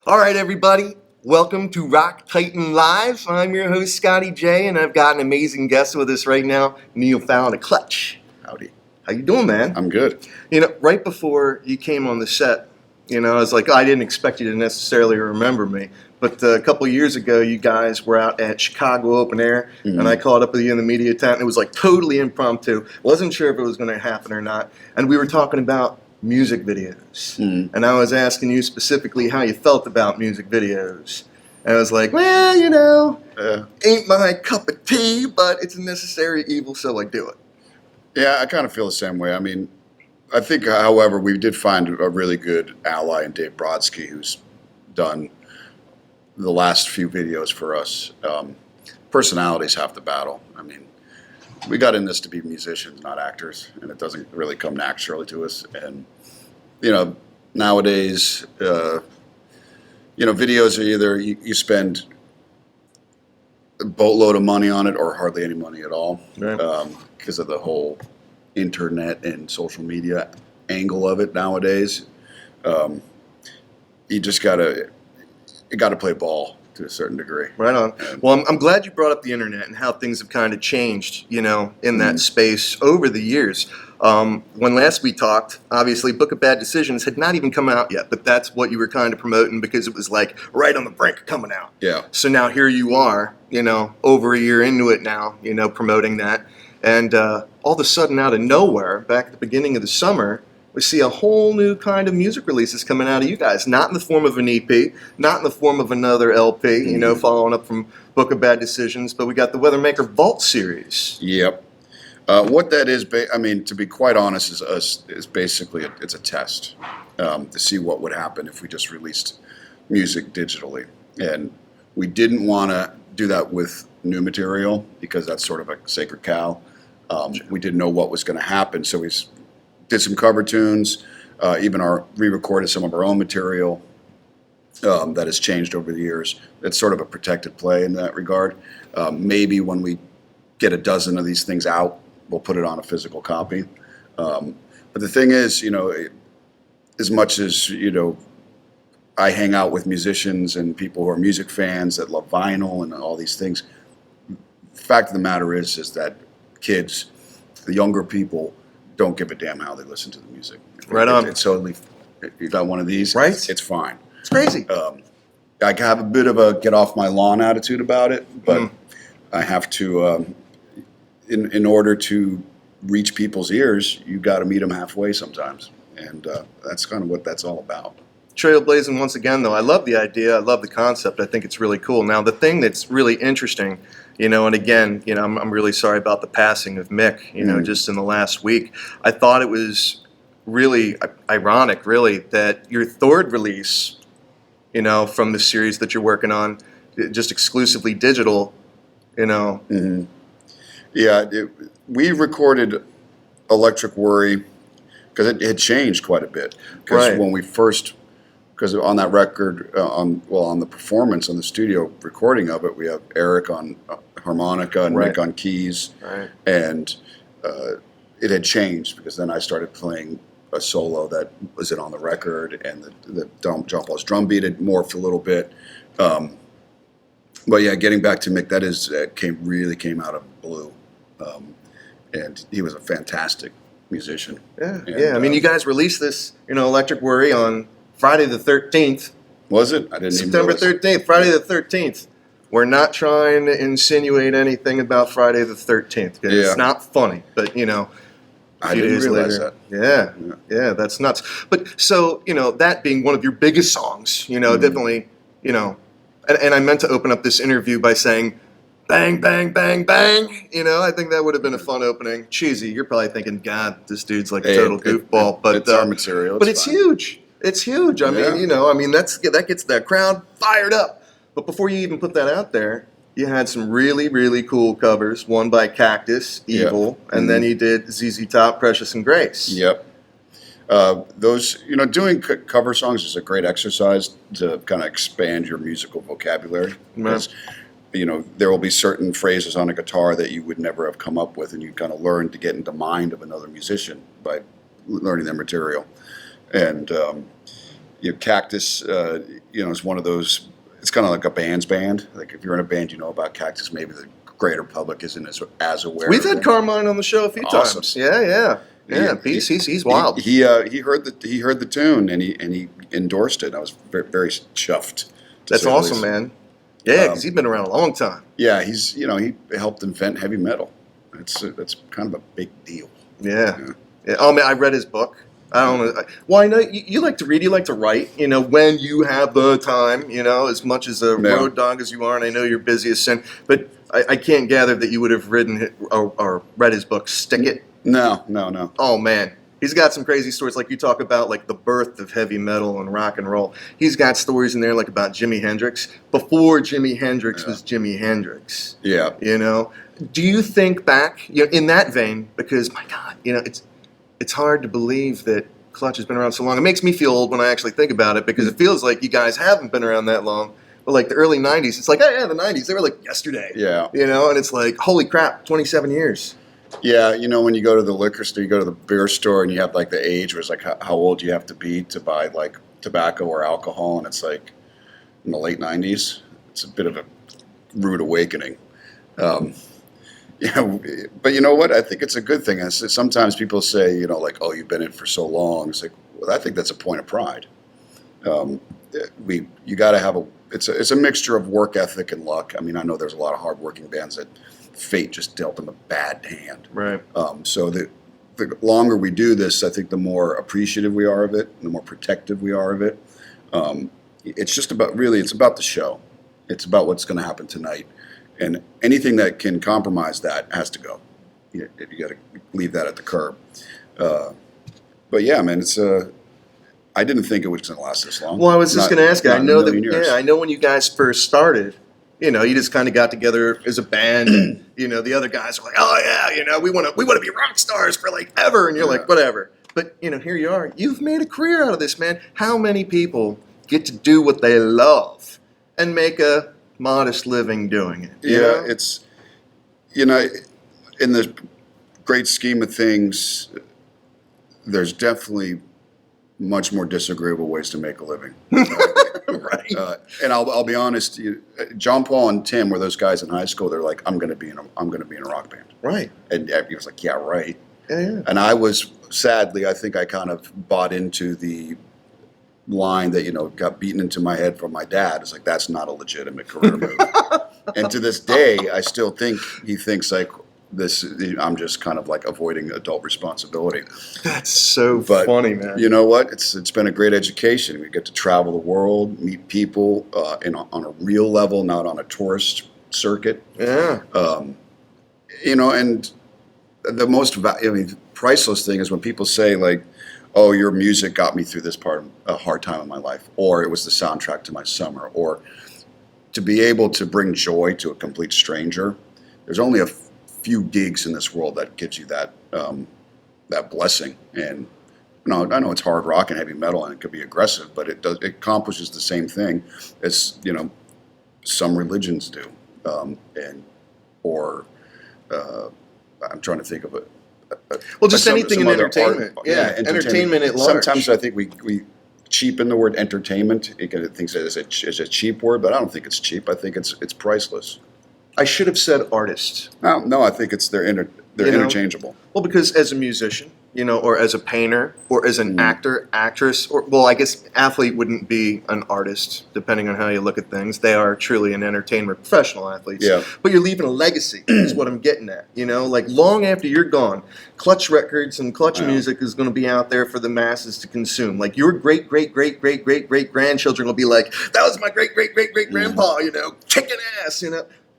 All right, everybody. Welcome to Rock Titan Live. I'm your host, Scotty J, and I've got an amazing guest with us right now, Neil Fallon of Clutch. Howdy. How you doing, man? I'm good. You know, right before you came on the set, I was like, I didn't expect you to necessarily remember me. But a couple years ago, you guys were out at Chicago Open Air, and I caught up with you in the media tent, and it was like totally impromptu. Wasn't sure if it was going to happen or not. And we were talking about music videos. And I was asking you specifically how you felt about music videos. And I was like, well, ain't my cup of tea, but it's a necessary evil, so I do it. Yeah, I kind of feel the same way. I mean, I think, however, we did find a really good ally in Dave Brodsky, who's done the last few videos for us. Personality's half the battle. I mean, we got in this to be musicians, not actors, and it doesn't really come naturally to us. And, nowadays, videos are either you spend a boatload of money on it or hardly any money at all, because of the whole internet and social media angle of it nowadays. You just gotta play ball to a certain degree. Right on. Well, I'm glad you brought up the internet and how things have kind of changed, in that space over the years. When last we talked, obviously, Book of Bad Decisions had not even come out yet, but that's what you were kind of promoting because it was like right on the brink of coming out. Yeah. So now here you are, over a year into it now, promoting that. And all of a sudden, out of nowhere, back at the beginning of the summer, we see a whole new kind of music releases coming out of you guys. Not in the form of an EP, not in the form of another LP, following up from Book of Bad Decisions, but we got the Weathermaker Vault Series. Yep. What that is, to be quite honest, is basically it's a test to see what would happen if we just released music digitally. And we didn't want to do that with new material because that's sort of a sacred cow. We didn't know what was going to happen, so we did some cover tunes, even re-recorded some of our own material that has changed over the years. It's sort of a protected play in that regard. Maybe when we get a dozen of these things out, we'll put it on a physical copy. But the thing is, as much as, I hang out with musicians and people who are music fans that love vinyl and all these things, the fact of the matter is that kids, the younger people, don't give a damn how they listen to the music. Right on. It's totally, you got one of these, right? It's fine. It's crazy. I have a bit of a get off my lawn attitude about it, but I have to, in order to reach people's ears, you got to meet them halfway sometimes. And that's kind of what that's all about. Trailblazing once again, though. I love the idea. I love the concept. I think it's really cool. Now, the thing that's really interesting, and again, I'm really sorry about the passing of Mick, just in the last week. I thought it was really ironic, really, that your third release, from the series that you're working on, just exclusively digital, Yeah, we recorded Electric Worry because it had changed quite a bit. Because when we first... Because on that record, on the performance, on the studio recording of it, we have Eric on harmonica and Rick on keys. Right. And it had changed because then I started playing a solo that wasn't on the record, and the John Paul's drum beat had morphed a little bit. But yeah, getting back to Mick, really came out of the blue. And he was a fantastic musician. Yeah. I mean, you guys released this, Electric Worry on Friday the 13th. Was it? I didn't September even realize. 13th, Friday the 13th. We're not trying to insinuate anything about Friday the 13th because it's not funny, but, I didn't realize that. Yeah, that's nuts. But so, that being one of your biggest songs, definitely, and I meant to open up this interview by saying, bang, bang, bang, bang. I think that would have been a fun opening. Cheesy. You're probably thinking, God, this dude's like a total goofball. But it's our material. But it's huge. It's huge. I mean, that gets the crowd fired up. But before you even put that out there, you had some really, really cool covers. One by Cactus, Evil, and then you did ZZ Top, Precious and Grace. Yep. Those, doing cover songs is a great exercise to kind of expand your musical vocabulary. Because, there will be certain phrases on a guitar that you would never have come up with, and you kind of learn to get into the mind of another musician by learning their material. And Cactus, is one of those. It's kind of like a band's band. Like if you're in a band, you know about Cactus. Maybe the greater public isn't as aware. We've of had them. Carmine on the show a few Awesome. times. Yeah. He's wild. He heard the tune and he endorsed it. I was very, very chuffed. That's awesome, man. Yeah, because he's been around a long time. Yeah, he helped invent heavy metal. That's kind of a big deal. Yeah. Oh man, I read his book. I don't know. Well, I know you like to read. You like to write. When you have the time. As much as a road dog as you are, and I know you're busy as sin. But I can't gather that you would have written or read his book. Stick It. No. Oh man, he's got some crazy stories. Like you talk about, like the birth of heavy metal and rock and roll. He's got stories in there, like about Jimi Hendrix before Jimi Hendrix was Jimi Hendrix. Yeah. Do you think back, in that vein? Because my God, it's hard to believe that Clutch has been around so long. It makes me feel old when I actually think about it because it feels like you guys haven't been around that long. But like the early '90s, it's like, oh yeah, the '90s, they were like yesterday. Yeah. And it's like, holy crap, 27 years. Yeah, when you go to the liquor store, you go to the beer store, and you have like the age where it's like how old you have to be to buy like tobacco or alcohol, and it's like in the late '90s. It's a bit of a rude awakening. But you know what? I think it's a good thing. Sometimes people say, like, oh, you've been in it for so long. It's like, well, I think that's a point of pride. You got to have it's a mixture of work ethic and luck. I mean, I know there's a lot of hardworking bands that fate just dealt them a bad hand. Right. So the longer we do this, I think the more appreciative we are of it, and the more protective we are of it. It's just it's about the show. It's about what's going to happen tonight. And anything that can compromise that has to go. You got to leave that at the curb. But yeah, man, I didn't think it was going to last this long. Well, I was just going to ask you. I know that. Years. Yeah, I know when you guys first started. You just kind of got together as a band, and the other guys were like, "Oh yeah, we want to be rock stars for like ever," and you're like, "Whatever." But here you are. You've made a career out of this, man. How many people get to do what they love and make a modest living doing it? Yeah, it's in the great scheme of things, there's definitely much more disagreeable ways to make a living. Right. And I'll be honest, John Paul and Tim were those guys in high school. They're like, I'm going to be in a rock band. Right. And he was like, yeah, right. Yeah. And I was, sadly, I think I kind of bought into the line that got beaten into my head from my dad. It's like, that's not a legitimate career move. And to this day, I still think he thinks like this. I'm just kind of like avoiding adult responsibility. That's so funny, man. You know what? It's been a great education. We get to travel the world, meet people on a real level, not on a tourist circuit. Yeah. And the most priceless thing is when people say like, oh, your music got me through this a hard time in my life, or it was the soundtrack to my summer, or to be able to bring joy to a complete stranger. There's only a few gigs in this world that gives you that blessing. And I know it's hard rock and heavy metal, and it could be aggressive, but it accomplishes the same thing as some religions do, I'm trying to think of it. Well, just anything in entertainment. Entertainment at large. Sometimes I think we cheapen the word entertainment. It thinks it's a cheap word, but I don't think it's cheap. I think it's priceless. I should have said artist. No, I think they're interchangeable. Well, because as a musician, or as a painter, or as an actor, actress, I guess athlete wouldn't be an artist, depending on how you look at things. They are truly an entertainment professional athletes. Yeah. But you're leaving a legacy, is what I'm getting at. Like long after you're gone, Clutch Records and Clutch music is going to be out there for the masses to consume. Like your great grandchildren will be like, that was my great grandpa, kicking ass,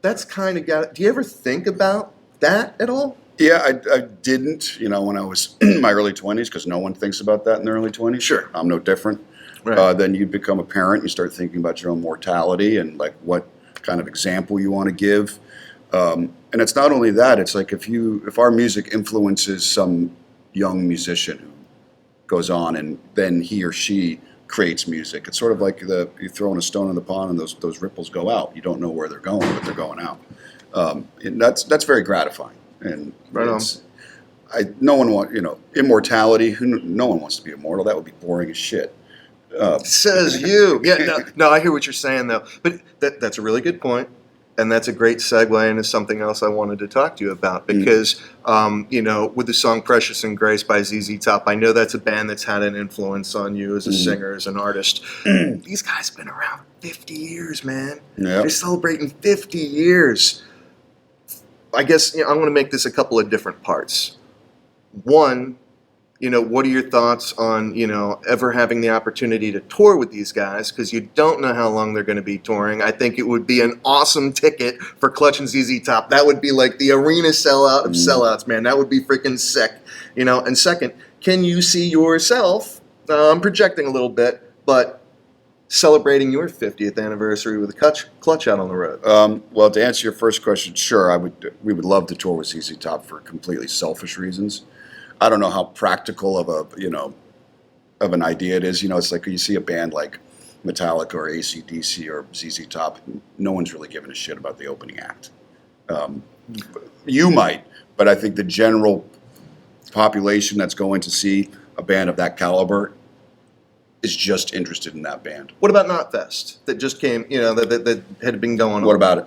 That's kind of got. Do you ever think about that at all? Yeah, I didn't, when I was in my early 20s, because no one thinks about that in their early 20s. Sure. I'm no different. Right. Then you become a parent, you start thinking about your own mortality and like what kind of example you want to give. And it's not only that, it's like if our music influences some young musician who goes on and then he or she creates music, it's sort of like you're throwing a stone in the pond and those ripples go out. You don't know where they're going, but they're going out. And that's very gratifying. And no one wants, immortality. No one wants to be immortal. That would be boring as shit. Says you. Yeah, no, I hear what you're saying though. But that's a really good point, and that's a great segue into something else I wanted to talk to you about because, with the song "Precious and Grace" by ZZ Top, I know that's a band that's had an influence on you as a singer, as an artist. These guys have been around 50 years, man. Yeah. They're celebrating 50 years. I guess I want to make this a couple of different parts. One, what are your thoughts on, ever having the opportunity to tour with these guys? Because you don't know how long they're going to be touring. I think it would be an awesome ticket for Clutch and ZZ Top. That would be like the arena sellout of sellouts, man. That would be freaking sick. And second, can you see yourself, I'm projecting a little bit, but celebrating your 50th anniversary with a Clutch out on the road? Well, to answer your first question, sure, we would love to tour with ZZ Top for completely selfish reasons. I don't know how practical of an idea it is. It's like you see a band like Metallica or AC/DC or ZZ Top. No one's really giving a shit about the opening act. You might, but I think the general population that's going to see a band of that caliber is just interested in that band. What about Knotfest that just came, that had been going on? What about it?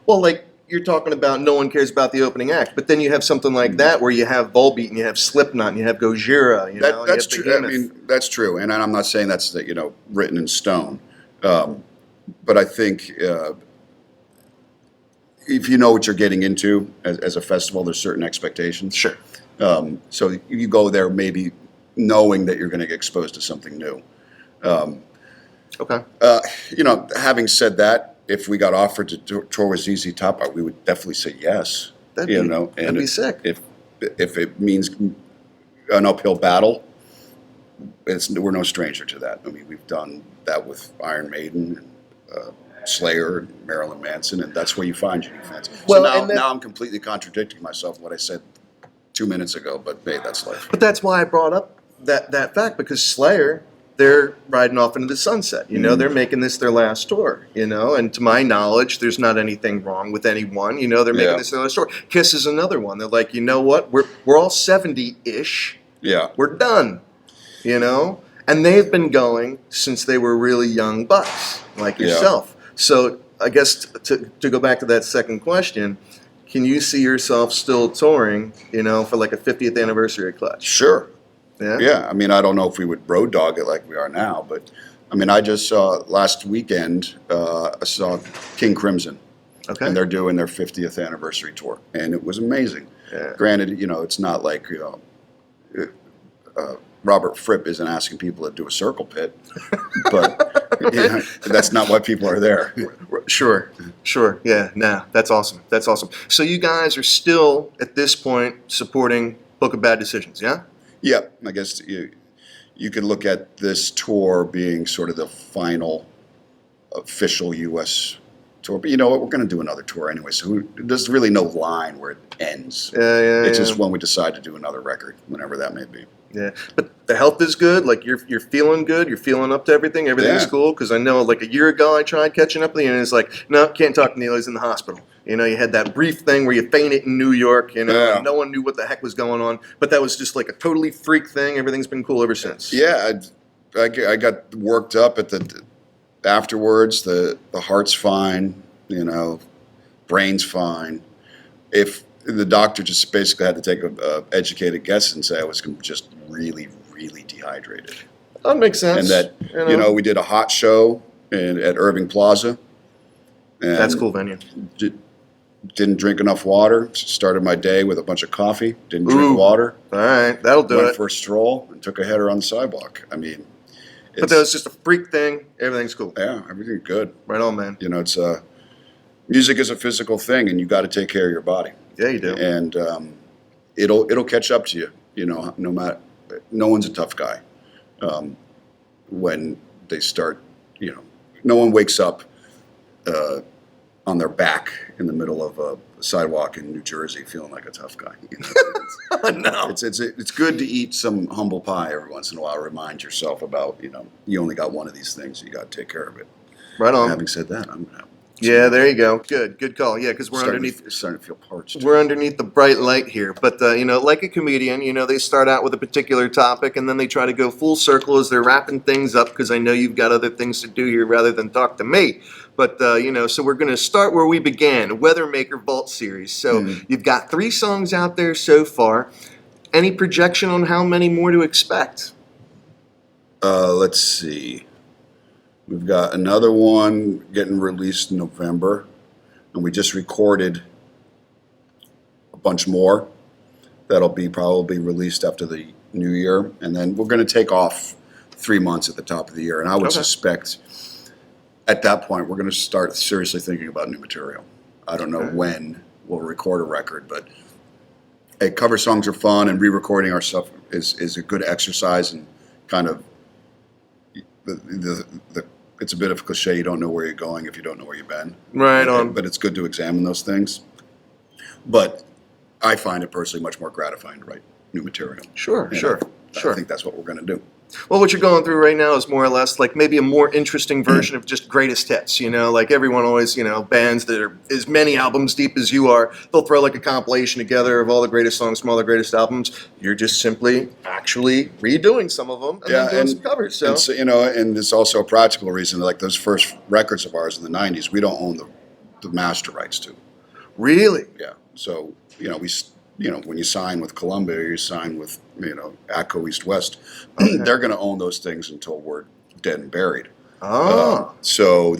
Well, like you're talking about no one cares about the opening act, but then you have something like that where you have Volbeat and you have Slipknot and you have Gojira. That's true. I mean, that's true, and I'm not saying that's written in stone, but I think if you know what you're getting into as a festival, there's certain expectations. Sure. So you go there maybe knowing that you're going to get exposed to something new. Okay. Having said that, if we got offered to tour with ZZ Top, we would definitely say yes. That'd be sick. If it means an uphill battle, we're no stranger to that. I mean, we've done that with Iron Maiden, and, Slayer, and Marilyn Manson, and that's where you find unique fans. Well, so now I'm completely contradicting myself in what I said 2 minutes ago, but hey, that's life. But that's why I brought up that fact, because Slayer, they're riding off into the sunset. They're making this their last tour, and to my knowledge, there's not anything wrong with anyone. They're making this their last tour. Kiss is another one. They're like, you know what? We're all 70-ish. Yeah. We're done, And they've been going since they were really young bucks, like yourself. So I guess to go back to that second question, can you see yourself still touring, for like a 50th anniversary of Clutch? Sure. Yeah? Yeah. I mean, I don't know if we would road dog it like we are now, but I mean, I just saw last weekend, I saw King Crimson. Okay. And they're doing their 50th anniversary tour, and it was amazing. Yeah. Granted, it's not like, Robert Fripp isn't asking people to do a circle pit, but that's not why people are there. Sure. Yeah, that's awesome. So you guys are still, at this point, supporting Book of Bad Decisions, yeah? Yeah, I guess you could look at this tour being sort of the final official U.S. tour. But you know what? We're going to do another tour anyway, so there's really no line where it ends. It's just when we decide to do another record, whenever that may be. Yeah, but the health is good. Like you're feeling good. You're feeling up to everything. Everything's cool. Because I know, like a year ago, I tried catching up with you, and it's like, no, can't talk to Neil. He's in the hospital. You had that brief thing where you fainted in New York. And no one knew what the heck was going on. But that was just like a totally freak thing. Everything's been cool ever since. Yeah, I got worked up at afterwards. The heart's fine. Brain's fine. If the doctor just basically had to take a educated guess and say I was just really, really dehydrated. That makes sense. And that, we did a hot show at Irving Plaza. And that's a cool venue. Didn't drink enough water. Started my day with a bunch of coffee. Didn't drink water. All right, that'll do it. Went for a stroll and took a header on the sidewalk. I mean, but that was just a freak thing. Everything's cool. Yeah, everything's good. Right on, man. It's music is a physical thing, and you got to take care of your body. Yeah, you do. And it'll catch up to you. No matter, no one's a tough guy. When they start, no one wakes up on their back in the middle of a sidewalk in New Jersey feeling like a tough guy. No. It's good to eat some humble pie every once in a while. Remind yourself about you only got one of these things. You got to take care of it. Right on. Having said that, I'm Yeah, there you go. Good call. Yeah, because we're It's starting to feel parched. we're underneath the bright light here. But like a comedian, they start out with a particular topic and then they try to go full circle as they're wrapping things up. Because I know you've got other things to do here rather than talk to me. But so we're going to start where we began, Weathermaker Vault Series. So you've got 3 songs out there so far. Any projection on how many more to expect? Let's see. We've got another one getting released in November, and we just recorded a bunch more that'll be probably released after the new year, and then we're going to take off 3 months at the top of the year, and I would suspect at that point we're going to start seriously thinking about new material. I don't know when we'll record a record, but hey, cover songs are fun, and re-recording our stuff is a good exercise, and kind of it's a bit of a cliche. You don't know where you're going if you don't know where you've been. Right on. But it's good to examine those things. But I find it personally much more gratifying to write new material. Sure. I think that's what we're going to do. Well, what you're going through right now is more or less like maybe a more interesting version of just greatest hits. Like everyone always, bands that are as many albums deep as you are, they'll throw like a compilation together of all the greatest songs from all the greatest albums. You're just simply actually redoing some of them and then doing some covers. So, and it's also a practical reason. Like those first records of ours in the '90s, we don't own the master rights to. Really? Yeah. So when you sign with Columbia, or you sign with Atco East West, they're going to own those things until we're dead and buried. Oh. So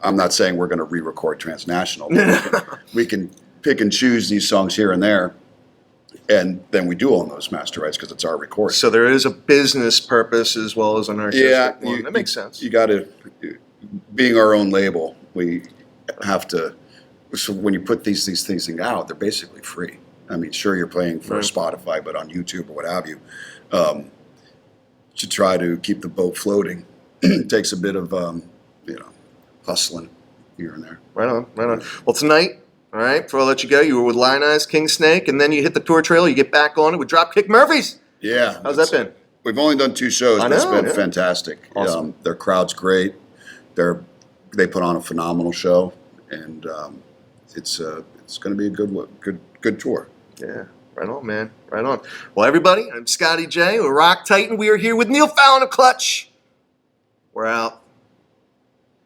I'm not saying we're going to re-record Transnational. But we can pick and choose these songs here and there, and then we do own those master rights because it's our recording. So there is a business purpose as well as an artistic one. That makes sense. You got to, being our own label, we have to. So when you put these things out, they're basically free. I mean, sure, you're playing for Spotify, but on YouTube or what have you, to try to keep the boat floating takes a bit of hustling here and there. Right on. Well, tonight, all right, before I let you go, you were with Lion Eyes, King Snake, and then you hit the tour trail. You get back on it with Dropkick Murphys. Yeah. How's that been? We've only done 2 shows, but it's been fantastic. Awesome. Their crowd's great. They put on a phenomenal show, and it's going to be a good tour. Yeah, right on, man. Right on. Well, everybody, I'm Scotty J, a Rock Titan. We are here with Neil Fallon of Clutch. We're out.